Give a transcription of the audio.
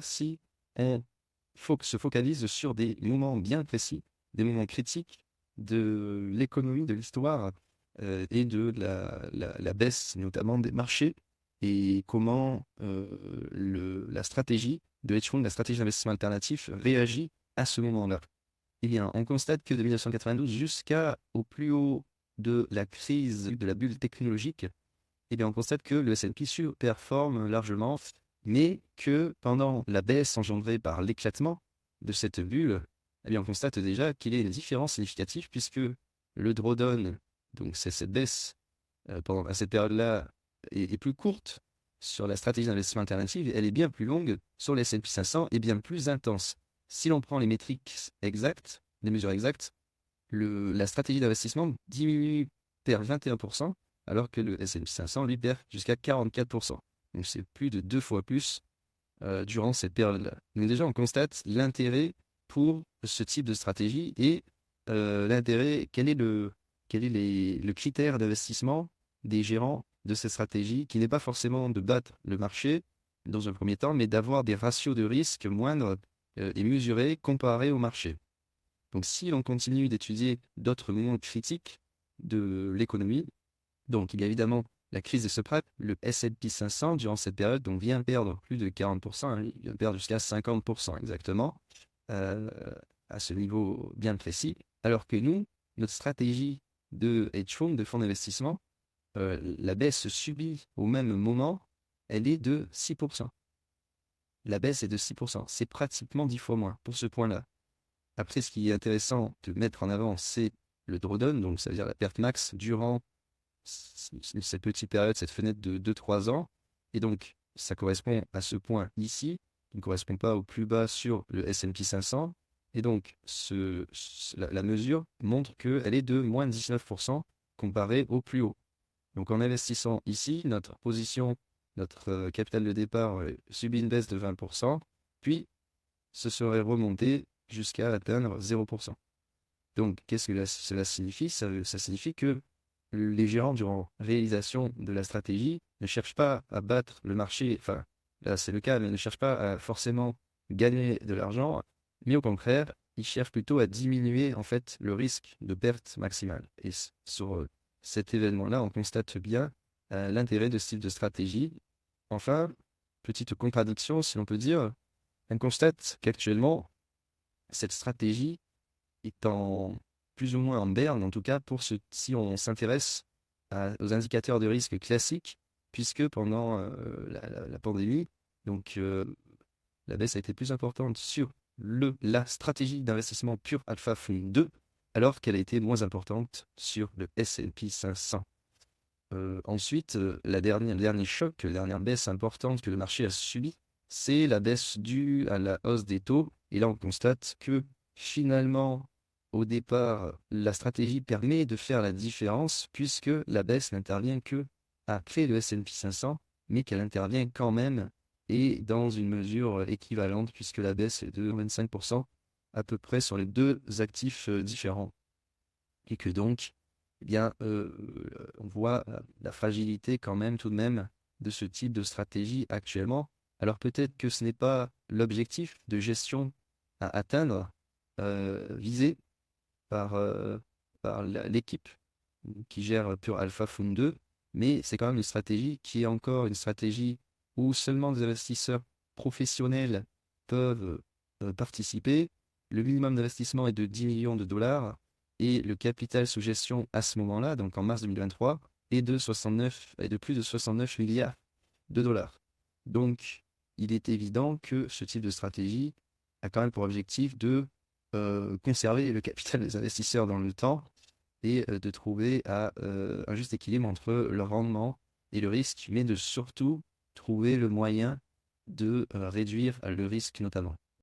si on se focalise sur des moments bien précis, des moments critiques de l'économie, de l'histoire et de la baisse notamment des marchés et comment la stratégie de hedge fund, la stratégie d'investissement alternatif réagit à ce moment-là. Eh bien, on constate que de 1992 jusqu'au plus haut de la crise de la bulle technologique, eh bien, on constate que le S&P surperforme largement, mais que pendant la baisse engendrée par l'éclatement de cette bulle, eh bien, on constate déjà qu'il y a une différence significative puisque le drawdown, donc c'est cette baisse à cette période-là, est plus courte sur la stratégie d'investissement alternative, elle est bien plus longue sur les S&P 500 et bien plus intense. Si l'on prend les métriques exactes, les mesures exactes, la stratégie d'investissement perd 21%, alors que le S&P 500, lui, perd jusqu'à 44%. Donc c'est plus de 2 fois plus durant cette période-là. Donc déjà, on constate l'intérêt pour ce type de stratégie et l'intérêt, quel est le critère d'investissement des gérants de cette stratégie, qui n'est pas forcément de battre le marché dans un premier temps, mais d'avoir des ratios de risque moindres et mesurés comparés au marché. Donc si l'on continue d'étudier d'autres moments critiques de l'économie, donc il y a évidemment la crise des subprimes, le S&P 500 durant cette période donc vient perdre plus de 40%, il vient perdre jusqu'à 50% exactement, euh, à ce niveau bien précis, alors que nous, notre stratégie de hedge fund, de fonds d'investissement, la baisse subie au même moment, elle est de 6%. La baisse est de 6%, c'est pratiquement 10 fois moins pour ce point-là. Après, ce qui est intéressant de mettre en avant, c'est le drawdown, donc ça veut dire la perte max durant cette petite période, cette fenêtre de 2-3 ans. Et donc, ça correspond à ce point ici, qui ne correspond pas au plus bas sur le S&P 500. Et donc, la mesure montre qu'elle est de moins 19% comparée au plus haut. Donc, en investissant ici, notre position, notre capital de départ subit une baisse de 20%, puis ce serait remonté jusqu'à atteindre 0%. Donc, qu'est-ce que cela signifie? Ça signifie que les gérants, durant réalisation de la stratégie, ne cherchent pas à battre le marché, enfin, là c'est le cas, mais ne cherchent pas à forcément gagner de l'argent, mais au contraire, ils cherchent plutôt à diminuer en fait le risque de perte maximale. Et sur cet événement-là, on constate bien l'intérêt de ce type de stratégie. Enfin, petite contradiction, si l'on peut dire, on constate qu'actuellement, cette stratégie est plus ou moins en berne, en tout cas si on s'intéresse aux indicateurs de risque classiques, puisque pendant la pandémie, donc la baisse a été plus importante sur la stratégie d'investissement pure Alpha Fund 2, alors qu'elle a été moins importante sur le S&P 500. Ensuite, le dernier choc, la dernière baisse importante que le marché a subie, c'est la baisse due à la hausse des taux. Et là, on constate que finalement, au départ, la stratégie permet de faire la différence puisque la baisse n'intervient que après le S&P 500, mais qu'elle intervient quand même et dans une mesure équivalente puisque la baisse est de 25% à peu près sur les deux actifs différents. Et que donc, eh bien, on voit la fragilité quand même, tout de même, de ce type de stratégie actuellement. Alors peut-être que ce n'est pas l'objectif de gestion à atteindre, visé par l'équipe qui gère Pure Alpha Fund 2, mais c'est quand même une stratégie qui est encore une stratégie où seulement des investisseurs professionnels peuvent participer. Le minimum d'investissement est de 10 millions de dollars et le capital sous gestion à ce moment-là, donc en mars 2023, est de plus de 69 milliards de dollars. Donc, il est évident que ce type de stratégie a quand même pour objectif de conserver le capital des investisseurs dans le temps et de trouver un juste équilibre entre le rendement et le risque, mais de surtout trouver le moyen de réduire le risque notamment.